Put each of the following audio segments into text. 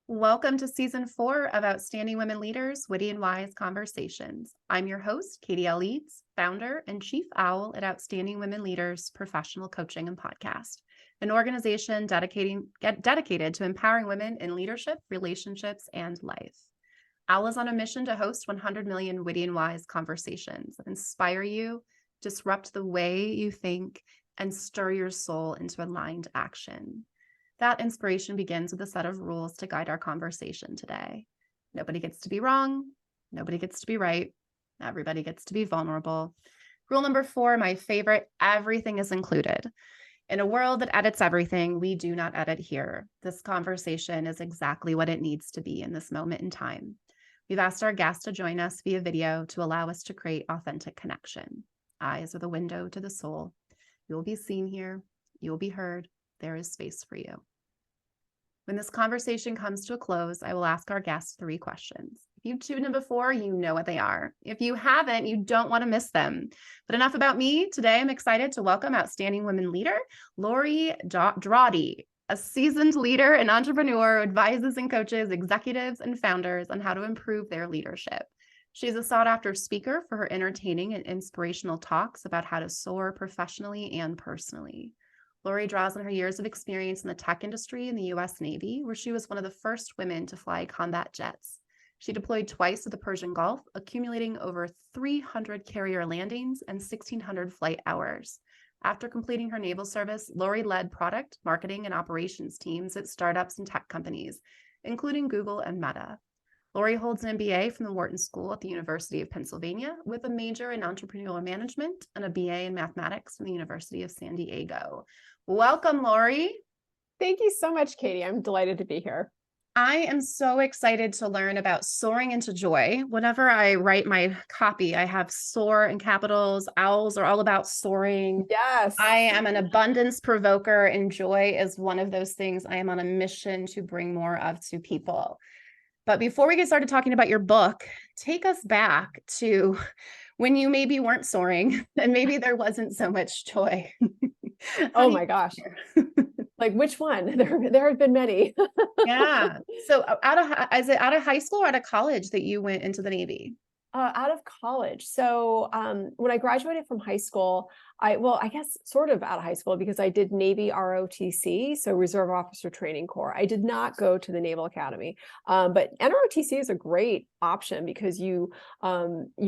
Welcome to Season 4 of Outstanding Women Leaders, Witty and Wise Conversations. I'm your host, Katie L. Leeds, founder and chief owl at Outstanding Women Leaders Professional Coaching and Podcast, an organization dedicated to empowering women in leadership, relationships, and life. OWL is on a mission to host 100 million witty and wise conversations that inspire you, disrupt the way you think, and stir your soul into aligned action. That inspiration begins with a set of rules to guide our conversation today. Nobody gets to be wrong. Nobody gets to be right. Everybody gets to be vulnerable. Rule number 4, my favorite, everything is included. In a world that edits everything, we do not edit here. This conversation is exactly what it needs to be in this moment in time. We've asked our guests to join us via video to allow us to create authentic connection. Eyes are the window to the soul. You will be seen here. You will be heard. There is space for you. When this conversation comes to a close, I will ask our guests 3 questions. If you've tuned in before, you know what they are. If you haven't, you don't want to miss them. But enough about me. Today, I'm excited to welcome Outstanding Women Leader, Loree Draude, a seasoned leader and entrepreneur who advises and coaches executives and founders on how to improve their leadership. She's a sought-after speaker for her entertaining and inspirational talks about how to soar professionally and personally. Loree draws on her years of experience in the tech industry in the U.S. Navy, where she was one of the first women to fly combat jets. She deployed twice to the Persian Gulf, accumulating over 300 carrier landings and 1,600 flight hours. After completing her naval service, Loree led product, marketing, and operations teams at startups and tech companies, including Google and Meta. Loree holds an MBA from the Wharton School at the University of Pennsylvania with a major in entrepreneurial management and a BA in mathematics from the University of San Diego. Welcome, Loree. Thank you so much, Katie. I'm delighted to be here. I am so excited to learn about soaring into joy. Whenever I write my copy, I have soar in capitals. Owls are all about soaring. Yes. I am an abundance provoker, and joy is one of those things I am on a mission to bring more of to people. But before we get started talking about your book, take us back to when you maybe weren't soaring and maybe there wasn't so much joy. Oh my gosh. Like which one? There have been many. Yeah. So is it out of high school or out of college that you went into the Navy? Out of college. So when I graduated from high school, I guess sort of out of high school because I did Navy ROTC, so Reserve Officer Training Corps. I did not go to the Naval Academy, but NROTC is a great option because you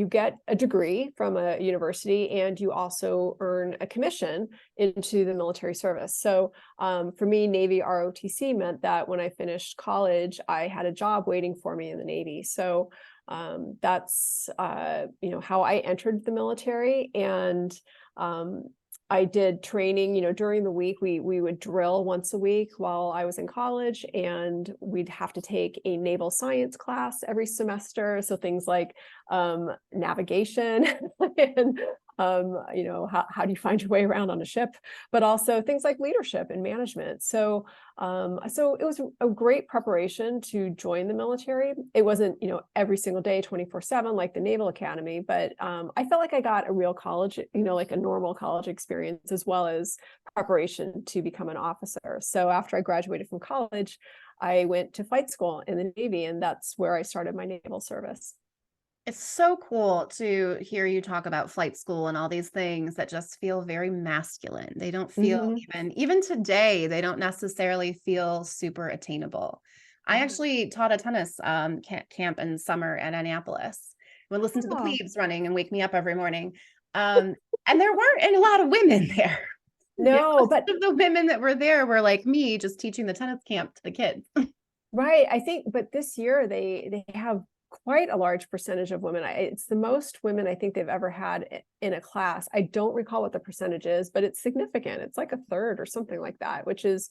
get a degree from a university and you also earn a commission into the military service. So for me, Navy ROTC meant that when I finished college, I had a job waiting for me in the Navy. So that's how I entered the military. And I did training, during the week. We would drill once a week while I was in college, and we'd have to take a naval science class every semester. So things like navigation and how do you find your way around on a ship, but also things like leadership and management. So it was a great preparation to join the military. It wasn't, every single day, 24/7 like the Naval Academy, but I felt like I got a real college, like a normal college experience, as well as preparation to become an officer. So after I graduated from college, I went to flight school in the Navy, and that's where I started my naval service. It's so cool to hear you talk about flight school and all these things that just feel very masculine. They don't feel even today, they don't necessarily feel super attainable. I actually taught a tennis camp in summer at Annapolis. I would listen to the plebes running and wake me up every morning. And there weren't a lot of women there. No, but the women that were there were like me, just teaching the tennis camp to the kids. Right. I think, but this year they have quite a large percentage of women. It's the most women I think they've ever had in a class. I don't recall what the percentage is, but it's significant. It's like a third or something like that, which is,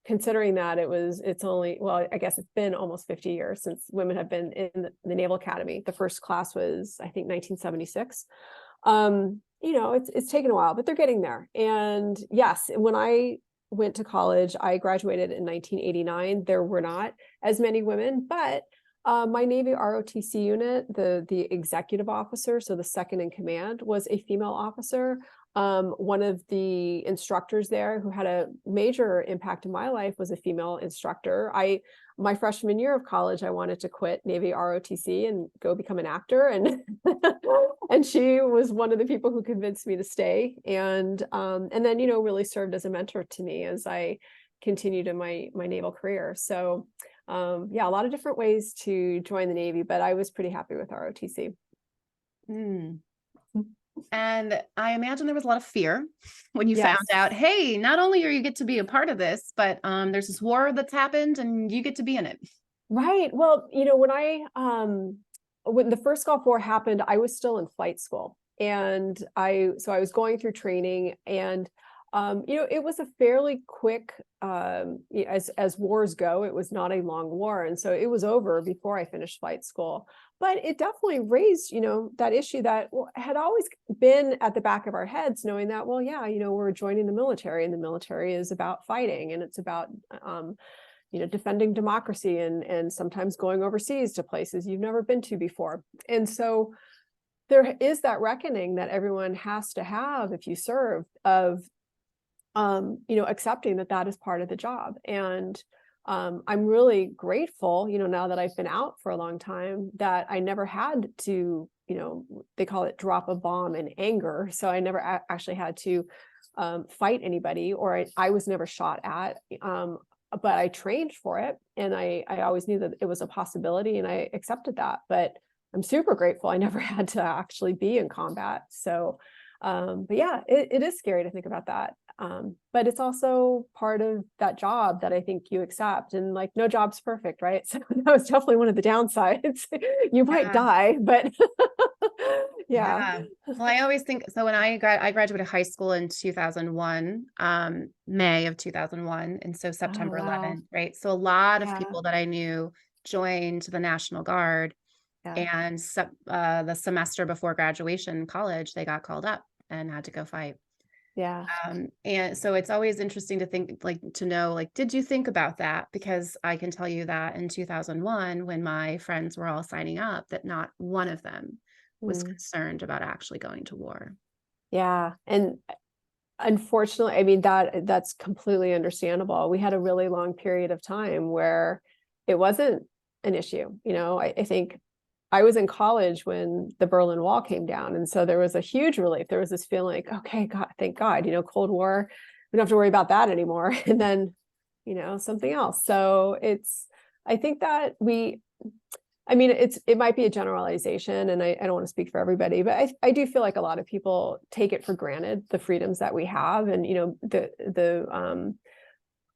considering that it's only, well, I guess it's been almost 50 years since women have been in the Naval Academy. The first class was, I think, 1976. It's taken a while, but they're getting there. And yes, when I went to college, I graduated in 1989. There were not as many women, but my Navy ROTC unit, the executive officer, so the second in command, was a female officer. One of the instructors there who had a major impact in my life was a female instructor. My freshman year of college, I wanted to quit Navy ROTC and go become an actor. And and she was one of the people who convinced me to stay. And then, really served as a mentor to me as I continued in my naval career. So yeah, a lot of different ways to join the Navy, but I was pretty happy with ROTC. Mm. And I imagine there was a lot of fear when you Yes. found out, hey, not only are you get to be a part of this, but there's this war that's happened and you get to be in it. Right. Well, when the first Gulf War happened, I was still in flight school. And I was going through training, and it was a fairly quick, as wars go, it was not a long war. And so it was over before I finished flight school. But it definitely raised, that issue that had always been at the back of our heads, knowing that, well, yeah, we're joining the military, and the military is about fighting, and it's about, defending democracy, and sometimes going overseas to places you've never been to before. And so there is that reckoning that everyone has to have if you serve, of accepting that that is part of the job. And I'm really grateful, now that I've been out for a long time, that I never had to, they call it drop a bomb in anger. So I never actually had to fight anybody, or I was never shot at. But I trained for it, and I always knew that it was a possibility, and I accepted that. But I'm super grateful I never had to actually be in combat. So, but yeah, it is scary to think about that. But it's also part of that job that I think you accept, and like, no job's perfect, right? So that was definitely one of the downsides. You might die, but yeah. Well, I always think so. When I graduated high school in 2001, May of 2001, and so Oh, September wow. 11th, right? So a lot of Yeah. people that I knew joined the National Guard, Yeah. and the semester before graduation in college, they got called up and had to go fight. Yeah. And so it's always interesting to think, like, to know, like, did you think about that? Because I can tell you that in 2001, when my friends were all signing up, that not one of them was Mm. concerned about actually going to war. Yeah. And unfortunately, I mean, that's completely understandable. We had a really long period of time where it wasn't an issue. I think I was in college when the Berlin Wall came down. And so there was a huge relief. There was this feeling like, okay, God, thank God, Cold War, we don't have to worry about that anymore. And then, something else. So I think that it might be a generalization, and I don't want to speak for everybody, but I do feel like a lot of people take it for granted, the freedoms that we have. And,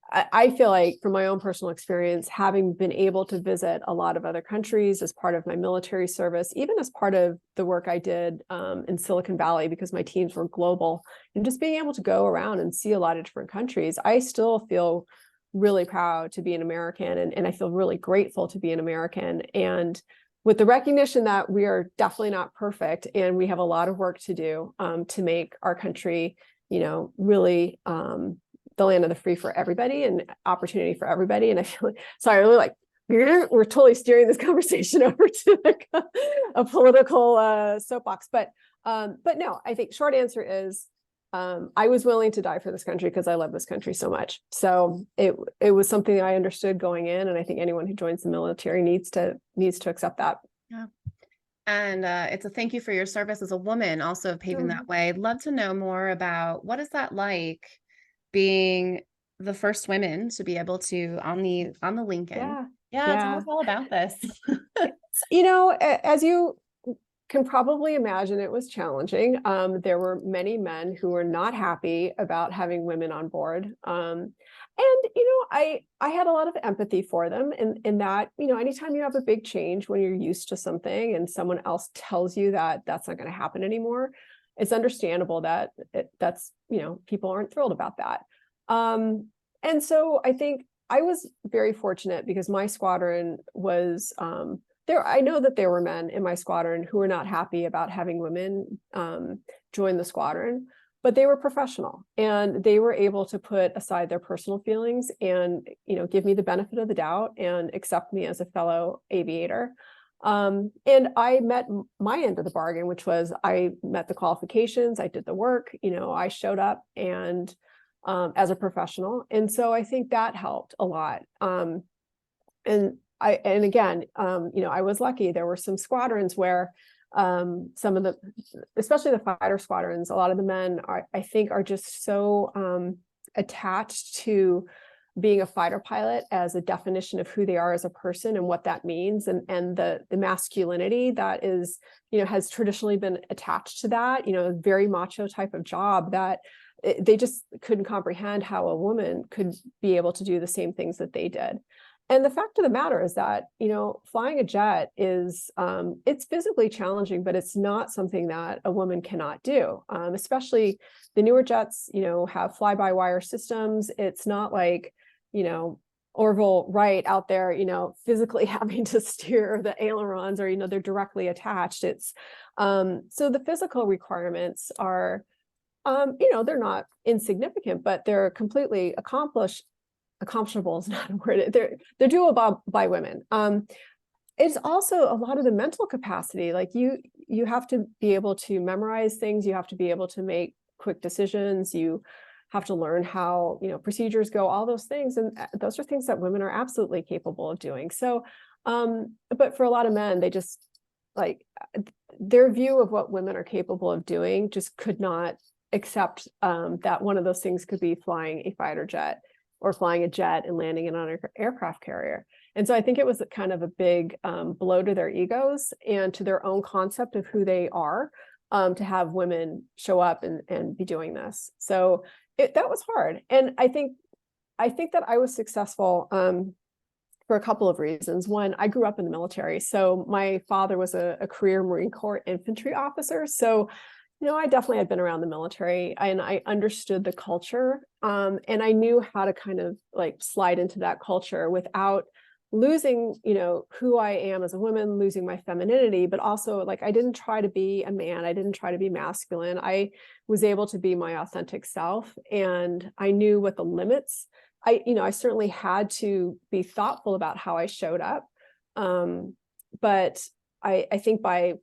I feel like, from my own personal experience, having been able to visit a lot of other countries as part of my military service, even as part of the work I did in Silicon Valley, because my teams were global, and just being able to go around and see a lot of different countries, I still feel really proud to be an American, and I feel really grateful to be an American. And with the recognition that we are definitely not perfect, and we have a lot of work to do to make our country, really the land of the free for everybody, and opportunity for everybody. And I feel like, sorry, I really like, we're totally steering this conversation over to like a political soapbox. But no, I think short answer is, I was willing to die for this country because I love this country so much. So it was something I understood going in, and I think anyone who joins the military needs to accept that. Yeah. And it's a thank you for your service as a woman, also paving that way. I'd love to know more about, what is that like, being the first women to be able to on the Lincoln. Yeah. Yeah, tell Yeah. us all about this. As you can probably imagine, it was challenging. There were many men who were not happy about having women on board. And I had a lot of empathy for them, in that, anytime you have a big change, when you're used to something and someone else tells you that that's not going to happen anymore, it's understandable that that's, people aren't thrilled about that. And so I think I was very fortunate, because my squadron was there. I know that there were men in my squadron who were not happy about having women join the squadron, but they were professional, and they were able to put aside their personal feelings and, give me the benefit of the doubt and accept me as a fellow aviator. And I met my end of the bargain, which was I met the qualifications, I did the work, I showed up and as a professional. And so I think that helped a lot. And again, I was lucky. There were some squadrons where some of the, especially the fighter squadrons, a lot of the men I think are just so attached to being a fighter pilot as a definition of who they are as a person and what that means, and the masculinity that is, has traditionally been attached to that, a very macho type of job that they just couldn't comprehend how a woman could be able to do the same things that they did. And the fact of the matter is that, flying a jet is, it's physically challenging, but it's not something that a woman cannot do. Especially the newer jets, have fly-by-wire systems. It's not like, Orville Wright out there, physically having to steer the ailerons or, they're directly attached. It's, so the physical requirements are, they're not insignificant, but they're completely accomplishable is not a word. They're doable by women. It's also a lot of the mental capacity. Like you have to be able to memorize things. You have to be able to make quick decisions. You have to learn how, procedures go, all those things. And those are things that women are absolutely capable of doing. So, but for a lot of men, they just like their view of what women are capable of doing just could not accept that one of those things could be flying a fighter jet or flying a jet and landing it on an aircraft carrier. And so I think it was kind of a big blow to their egos and to their own concept of who they are, to have women show up and be doing this. So that was hard. And I think that I was successful for a couple of reasons. One, I grew up in the military. So my father was a career Marine Corps infantry officer. So I definitely had been around the military and I understood the culture. And I knew how to kind of like slide into that culture without losing, who I am as a woman, losing my femininity, but also like, I didn't try to be a man. I didn't try to be masculine. I was able to be my authentic self. And I knew what the limits, I certainly had to be thoughtful about how I showed up. But I think by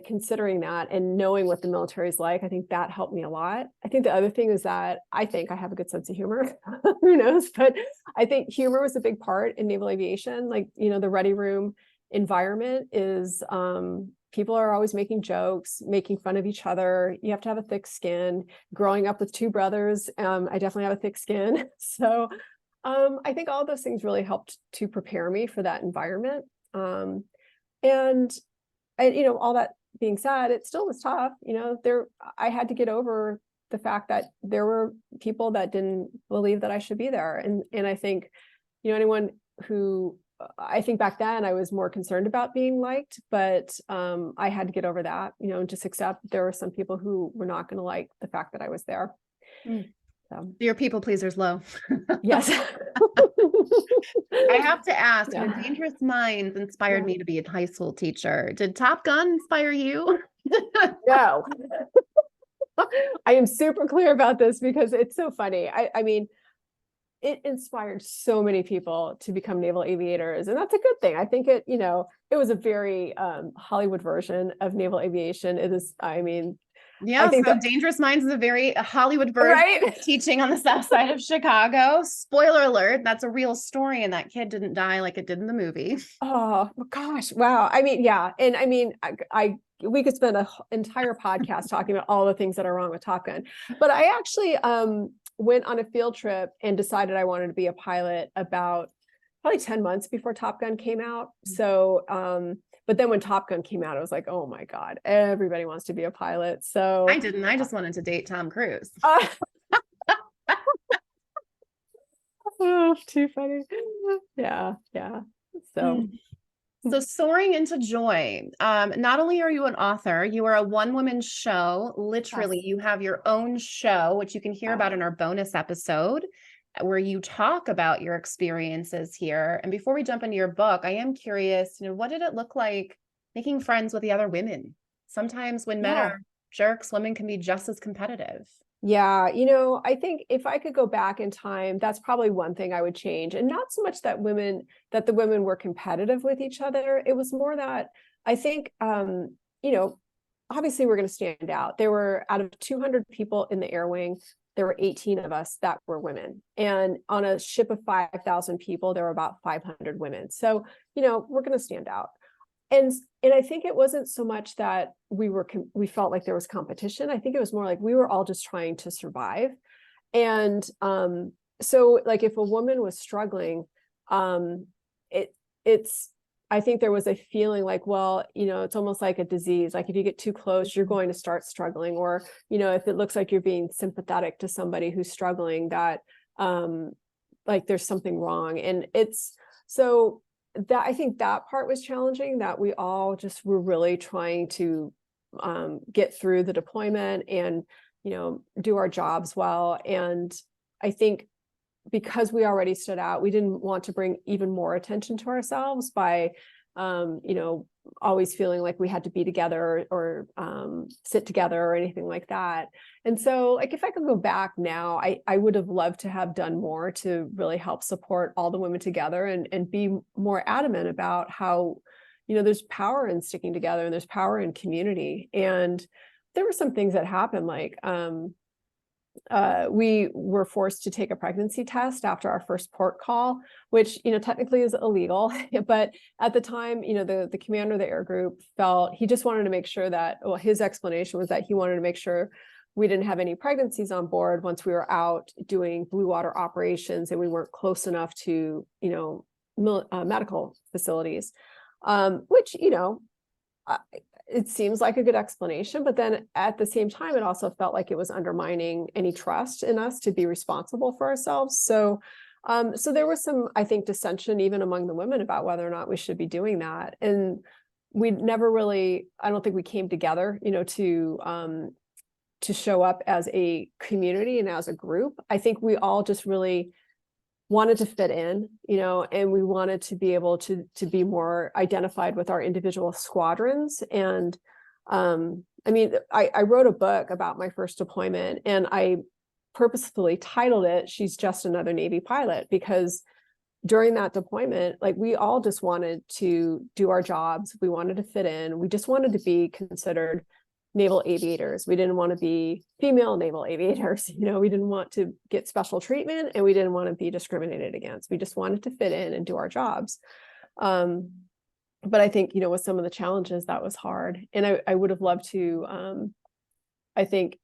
considering that and knowing what the military is like, I think that helped me a lot. I think the other thing is that I think I have a good sense of humor. Who knows? But I think humor was a big part in naval aviation. Like, the ready room environment is, people are always making jokes, making fun of each other. You have to have a thick skin. Growing up with two brothers, I definitely have a thick skin. So I think all those things really helped to prepare me for that environment. And all that being said, it still was tough. I had to get over the fact that there were people that didn't believe that I should be there. And I think, anyone who, I think back then I was more concerned about being liked, but I had to get over that, and just accept there were some people who were not going to like the fact that I was there. Mm. So your people pleaser's low. Yes. I have to ask, Yeah. Dangerous Minds inspired me to be a high school teacher. Did Top Gun inspire you? No. I am super clear about this because it's so funny. I mean, it inspired so many people to become naval aviators, and that's a good thing. I think it was a very Hollywood version of naval aviation. It is, I mean, yeah, I think so Dangerous Minds is a very Hollywood version right? of teaching on the south side of Chicago. Spoiler alert, that's a real story, and that kid didn't die like it did in the movie. Oh gosh, wow. I mean, yeah. And I mean, we could spend an entire podcast talking about all the things that are wrong with Top Gun. But I actually went on a field trip and decided I wanted to be a pilot about probably 10 months before Top Gun came out. So but then when Top Gun came out, I was like, oh my God, everybody wants to be a pilot. So I didn't. I just wanted to date Tom Cruise. Oh, too funny. Yeah. So soaring into joy. Not only are you an author, you are a one-woman show. Literally, Yes. you have your own show, which you can hear about in our bonus episode, where you talk about your experiences here. And before we jump into your book, I am curious, what did it look like making friends with the other women? Sometimes when men are jerks, women can be just as competitive. Yeah, I think if I could go back in time, that's probably one thing I would change. And not so much that the women were competitive with each other. It was more that I think, you know, obviously we're going to stand out. There were, out of 200 people in the air wing, there were 18 of us that were women. And on a ship of 5,000 people, there were about 500 women. So, we're going to stand out. And I think it wasn't so much that we felt like there was competition. I think it was more like we were all just trying to survive. And so like if a woman was struggling, it's I think there was a feeling like, well, it's almost like a disease. Like if you get too close, you're going to start struggling. Or, if it looks like you're being sympathetic to somebody who's struggling, that like there's something wrong. And it's so that I think that part was challenging, that we all just were really trying to get through the deployment and, do our jobs well. And I think because we already stood out, we didn't want to bring even more attention to ourselves by, always feeling like we had to be together or sit together or anything like that. And so, like, if I could go back now, I would have loved to have done more to really help support all the women together and be more adamant about how, there's power in sticking together and there's power in community. And there were some things that happened, like, we were forced to take a pregnancy test after our first port call, which, technically is illegal. But at the time, the commander of the air group felt he just wanted to make sure that, well, his explanation was that he wanted to make sure we didn't have any pregnancies on board once we were out doing blue water operations and we weren't close enough to, medical facilities, which, it seems like a good explanation, but then at the same time, it also felt like it was undermining any trust in us to be responsible for ourselves. So, so there was some, I think, dissension even among the women about whether or not we should be doing that. And we never really, I don't think we came together, to show up as a community and as a group. I think we all just really wanted to fit in, and we wanted to be able to be more identified with our individual squadrons. And I wrote a book about my first deployment, and I purposefully titled it "She's Just Another Navy Pilot," because during that deployment, like, we all just wanted to do our jobs. We wanted to fit in. We just wanted to be considered naval aviators. We didn't want to be female naval aviators. We didn't want to get special treatment, and we didn't want to be discriminated against. We just wanted to fit in and do our jobs. But I think, with some of the challenges, that was hard. And I would have loved to, I think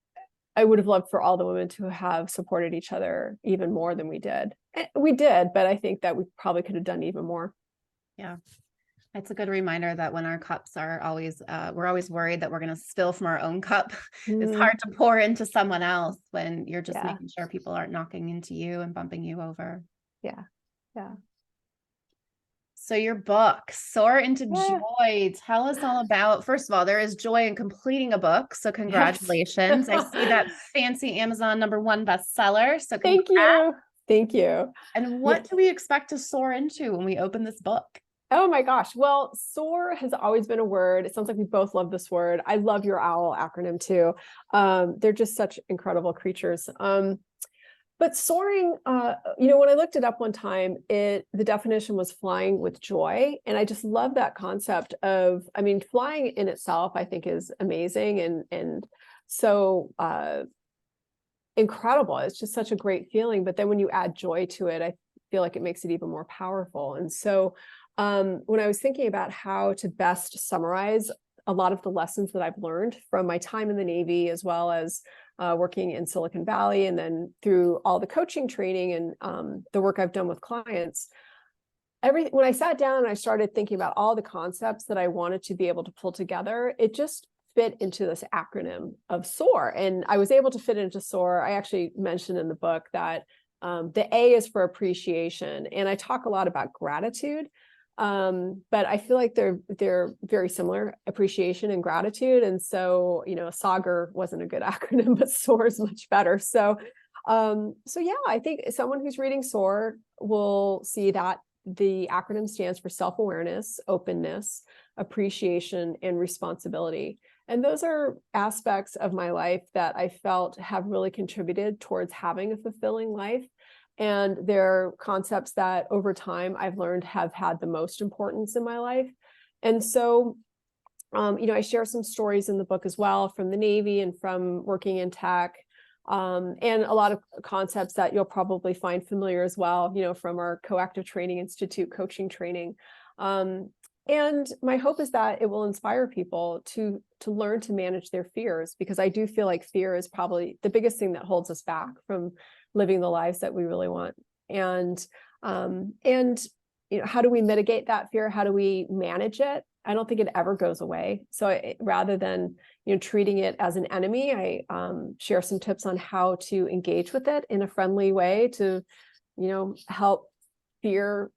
I would have loved for all the women to have supported each other even more than we did. We did, but I think that we probably could have done even more. Yeah. It's a good reminder that when our cups are always, we're always worried that we're going to spill from our own cup. It's hard to pour into someone else when you're just making sure people aren't knocking into you and bumping you over. Yeah. Yeah. So your book, Soar into Joy, tell us all about, first of all, there is joy in completing a book. So congratulations. Yes. I see that fancy Amazon #1 bestseller. So thank you. Thank you. And what do we expect to soar into when we open this book? Oh my gosh. Well, soar has always been a word. It sounds like we both love this word. I love your OWL acronym too. They're just such incredible creatures. But soaring, when I looked it up one time, the definition was flying with joy. And I just love that concept of, flying in itself, I think, is amazing and so incredible. It's just such a great feeling. But then when you add joy to it, I feel like it makes it even more powerful. And so when I was thinking about how to best summarize a lot of the lessons that I've learned from my time in the Navy, as well as working in Silicon Valley, and then through all the coaching training and the work I've done with clients, when I sat down and I started thinking about all the concepts that I wanted to be able to pull together, it just fit into this acronym of SOAR. And I was able to fit into SOAR. I actually mentioned in the book that the A is for appreciation. And I talk a lot about gratitude. But I feel like they're very similar, appreciation and gratitude. And so, SOGR wasn't a good acronym, but SOAR is much better. So yeah, I think someone who's reading SOAR will see that the acronym stands for self-awareness, openness, appreciation, and responsibility. And those are aspects of my life that I felt have really contributed towards having a fulfilling life. And they're concepts that over time I've learned have had the most importance in my life. And so, I share some stories in the book as well from the Navy and from working in tech, and a lot of concepts that you'll probably find familiar as well, from our Coactive Training Institute coaching training. And my hope is that it will inspire people to learn to manage their fears, because I do feel like fear is probably the biggest thing that holds us back from living the lives that we really want. And how do we mitigate that fear? How do we manage it? I don't think it ever goes away. So rather than treating it as an enemy, I share some tips on how to engage with it in a friendly way to help fear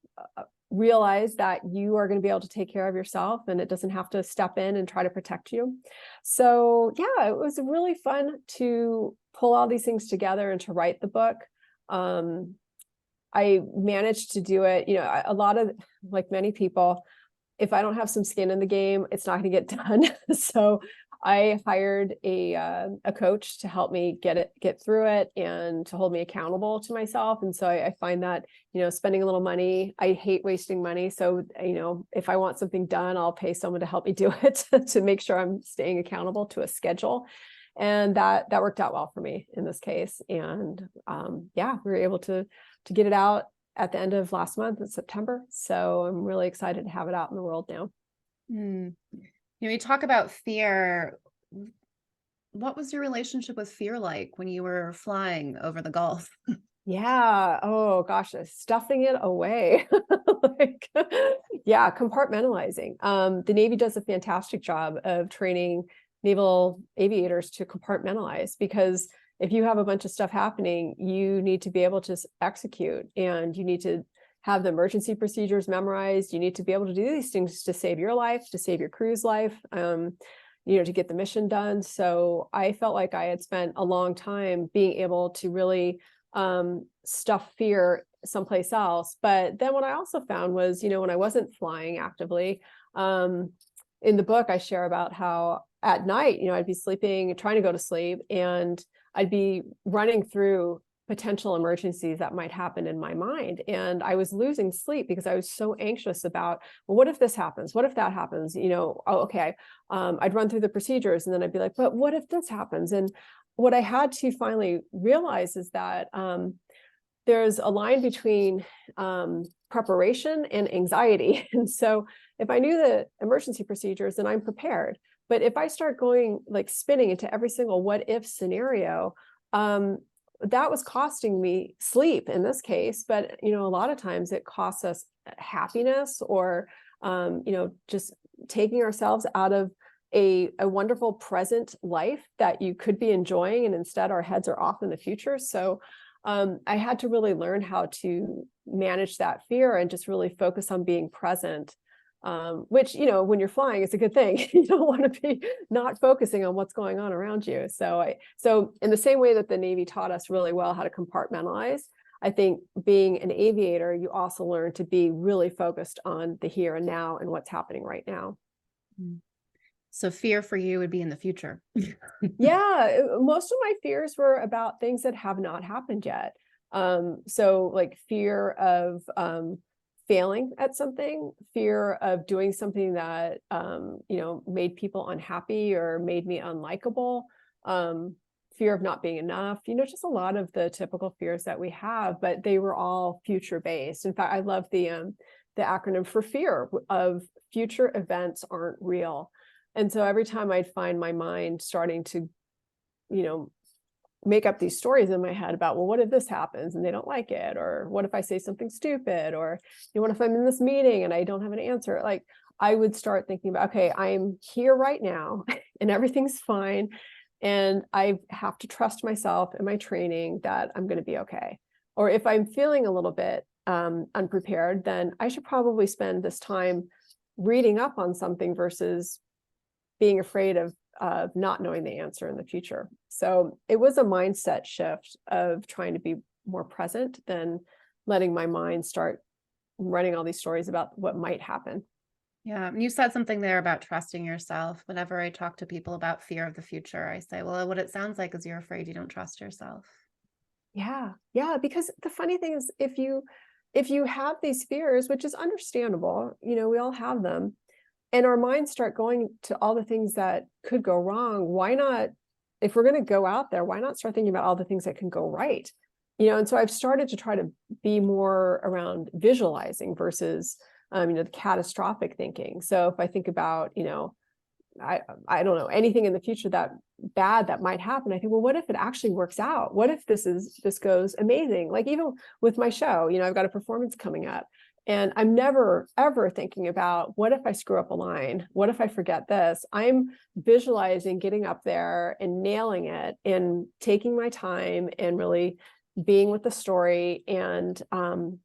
realize that you are going to be able to take care of yourself, and it doesn't have to step in and try to protect you. So yeah, it was really fun to pull all these things together and to write the book. I managed to do it, a lot of, like many people, if I don't have some skin in the game, it's not going to get done. So I hired a coach to help me get through it and to hold me accountable to myself. And so I find that, spending a little money, I hate wasting money. So, if I want something done, I'll pay someone to help me do it to make sure I'm staying accountable to a schedule. And that worked out well for me in this case. And we were able to get it out at the end of last month in September. So I'm really excited to have it out in the world now. You talk about fear. What was your relationship with fear like when you were flying over the Gulf? Yeah. Oh gosh, stuffing it away. Compartmentalizing. The Navy does a fantastic job of training naval aviators to compartmentalize, because if you have a bunch of stuff happening, you need to be able to execute, and you need to have the emergency procedures memorized. You need to be able to do these things to save your life, to save your crew's life, to get the mission done. So I felt like I had spent a long time being able to really stuff fear someplace else. But then what I also found was, when I wasn't flying actively, in the book, I share about how at night, I'd be sleeping, trying to go to sleep, and I'd be running through potential emergencies that might happen in my mind. And I was losing sleep because I was so anxious about, well, what if this happens? What if that happens? I'd run through the procedures, and then I'd be like, but what if this happens? And what I had to finally realize is that there's a line between preparation and anxiety. And so if I knew the emergency procedures, then I'm prepared. But if I start going spinning into every single what if scenario, that was costing me sleep in this case. But, a lot of times it costs us happiness, or, just taking ourselves out of a wonderful present life that you could be enjoying. And instead our heads are off in the future. So I had to really learn how to manage that fear and just really focus on being present. Which, when you're flying, it's a good thing. You don't want to be not focusing on what's going on around you. So in the same way that the Navy taught us really well how to compartmentalize, I think being an aviator, you also learn to be really focused on the here and now and what's happening right now. So fear for you would be in the future. Yeah, most of my fears were about things that have not happened yet. So fear of failing at something, fear of doing something that made people unhappy or made me unlikable, fear of not being enough, just a lot of the typical fears that we have, but they were all future based. In fact, I love the acronym for fear of future events aren't real. And so every time I'd find my mind starting to make up these stories in my head about, well, what if this happens and they don't like it? Or what if I say something stupid? Or what if I'm in this meeting and I don't have an answer? I would start thinking about, okay, I'm here right now and everything's fine. And I have to trust myself and my training that I'm going to be okay. Or if I'm feeling a little bit unprepared, then I should probably spend this time reading up on something versus being afraid of not knowing the answer in the future. So it was a mindset shift of trying to be more present than letting my mind start running all these stories about what might happen. Yeah. You said something there about trusting yourself. Whenever I talk to people about fear of the future, I say, well, what it sounds like is you're afraid you don't trust yourself. Yeah. Yeah. Because the funny thing is, if you have these fears, which is understandable, we all have them, and our minds start going to all the things that could go wrong, why not, if we're going to go out there, why not start thinking about all the things that can go right? And so I've started to try to be more around visualizing versus, the catastrophic thinking. So if I think about, I don't know, anything in the future that bad that might happen, I think, well, what if it actually works out? What if this goes amazing? Like even with my show, I've got a performance coming up, and I'm never ever thinking about what if I screw up a line? What if I forget this? I'm visualizing getting up there and nailing it and taking my time and really being with the story and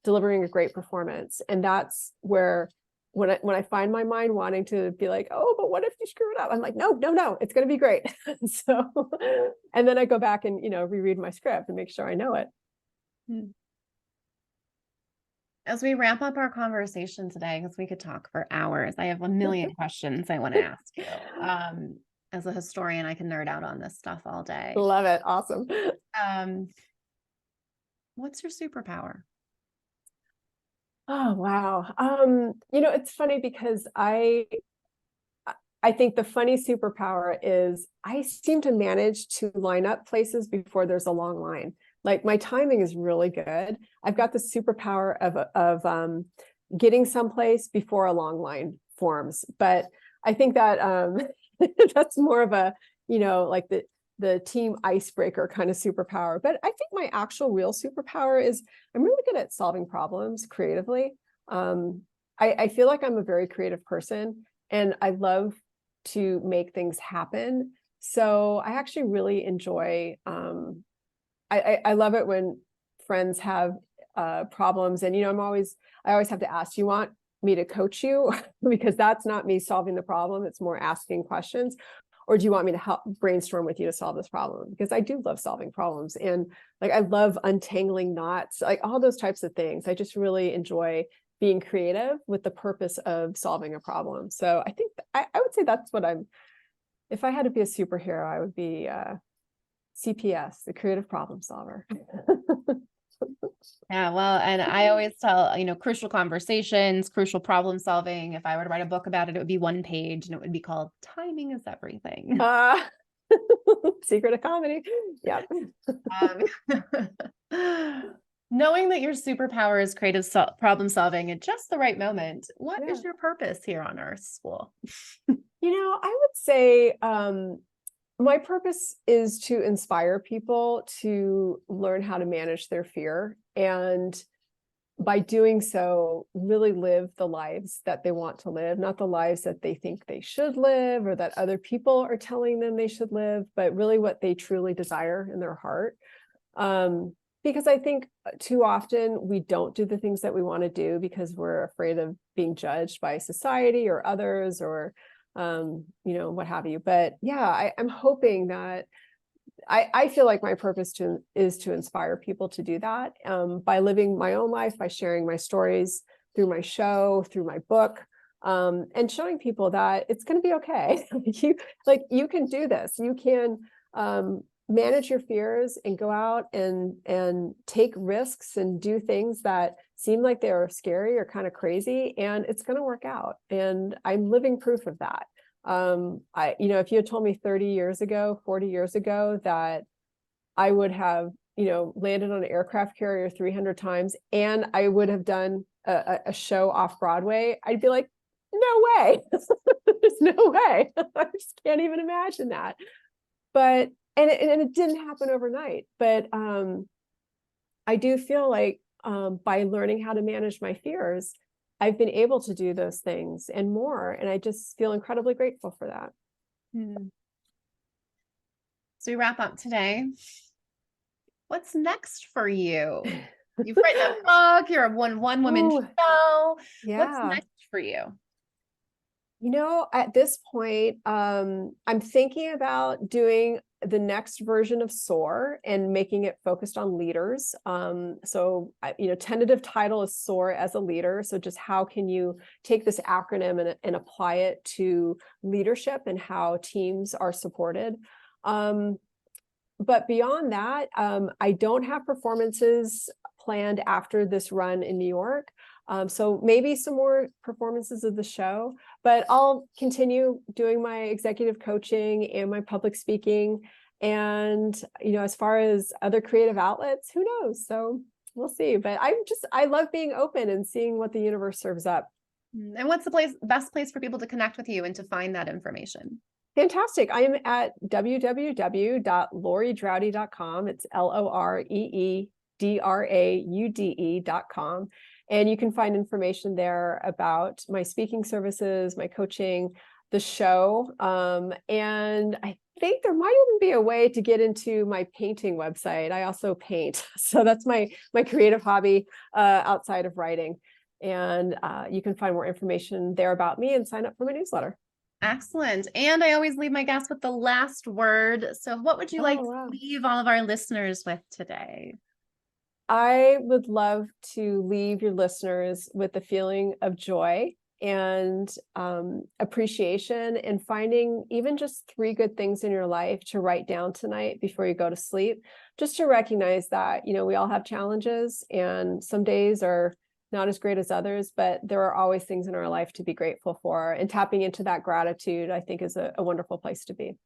delivering a great performance. And that's where when I find my mind wanting to be like, oh, but what if you screw it up? I'm like, no, no, no, it's going to be great. So, and then I go back and, reread my script and make sure I know it. Hmm. As we wrap up our conversation today, because we could talk for hours, I have a million questions I want to ask you. As a historian, I can nerd out on this stuff all day. Love it. Awesome. What's your superpower? Oh, wow. It's funny because I think the funny superpower is I seem to manage to line up places before there's a long line. Like my timing is really good. I've got the superpower of getting someplace before a long line forms. But I think that that's more of a, like the team icebreaker kind of superpower. But I think my actual real superpower is I'm really good at solving problems creatively. I feel like I'm a very creative person, and I love to make things happen. So I actually really enjoy, I love it when friends have problems, and I always have to ask, you want me to coach you? Because that's not me solving the problem, it's more asking questions. Or do you want me to help brainstorm with you to solve this problem? Because I do love solving problems, and like I love untangling knots, like all those types of things. I just really enjoy being creative with the purpose of solving a problem. So I think I would say that's what if I had to be a superhero, I would be CPS, the creative problem solver. Yeah, well, and I always tell, crucial conversations, crucial problem solving. If I were to write a book about it, it would be one page and it would be called Timing is Everything. Secret of comedy. Yeah. Knowing that your superpower is creative problem solving at just the right moment, what is your purpose here on Earth School? I would say my purpose is to inspire people to learn how to manage their fear, and by doing so, really live the lives that they want to live, not the lives that they think they should live or that other people are telling them they should live, but really what they truly desire in their heart. Because I think too often we don't do the things that we want to do because we're afraid of being judged by society or others, or what have you. But yeah, I'm hoping that I feel like my purpose is to inspire people to do that by living my own life, by sharing my stories through my show, through my book, and showing people that it's going to be okay. You can do this. You can manage your fears and go out and take risks and do things that seem like they're scary or kind of crazy, and it's going to work out. And I'm living proof of that. If you had told me 30 years ago, 40 years ago that I would have, landed on an aircraft carrier 300 times and I would have done a show off Broadway, I'd be like, no way. There's no way. I just can't even imagine that. But and it didn't happen overnight. But I do feel like by learning how to manage my fears, I've been able to do those things and more. And I just feel incredibly grateful for that. So we wrap up today. What's next for you? You've written a book, you're a one-woman show. Yeah. What's next for you? At this point, I'm thinking about doing the next version of SOAR and making it focused on leaders. Tentative title is SOAR as a leader. So just how can you take this acronym and apply it to leadership and how teams are supported? But beyond that, I don't have performances planned after this run in New York. So maybe some more performances of the show, but I'll continue doing my executive coaching and my public speaking. And, as far as other creative outlets, who knows? So we'll see. But I love being open and seeing what the universe serves up. And what's the best place for people to connect with you and to find that information? Fantastic. I am at www.loreedraude.com. It's LOREEDRAUDE.com. And you can find information there about my speaking services, my coaching, the show. And I think there might even be a way to get into my painting website. I also paint. So that's my creative hobby outside of writing. And you can find more information there about me and sign up for my newsletter. Excellent. And I always leave my guests with the last word. So what would you like to leave all of our listeners with today? I would love to leave your listeners with a feeling of joy and appreciation, and finding even just 3 good things in your life to write down tonight before you go to sleep, just to recognize that, we all have challenges and some days are not as great as others, but there are always things in our life to be grateful for, and tapping into that gratitude, I think, is a wonderful place to be.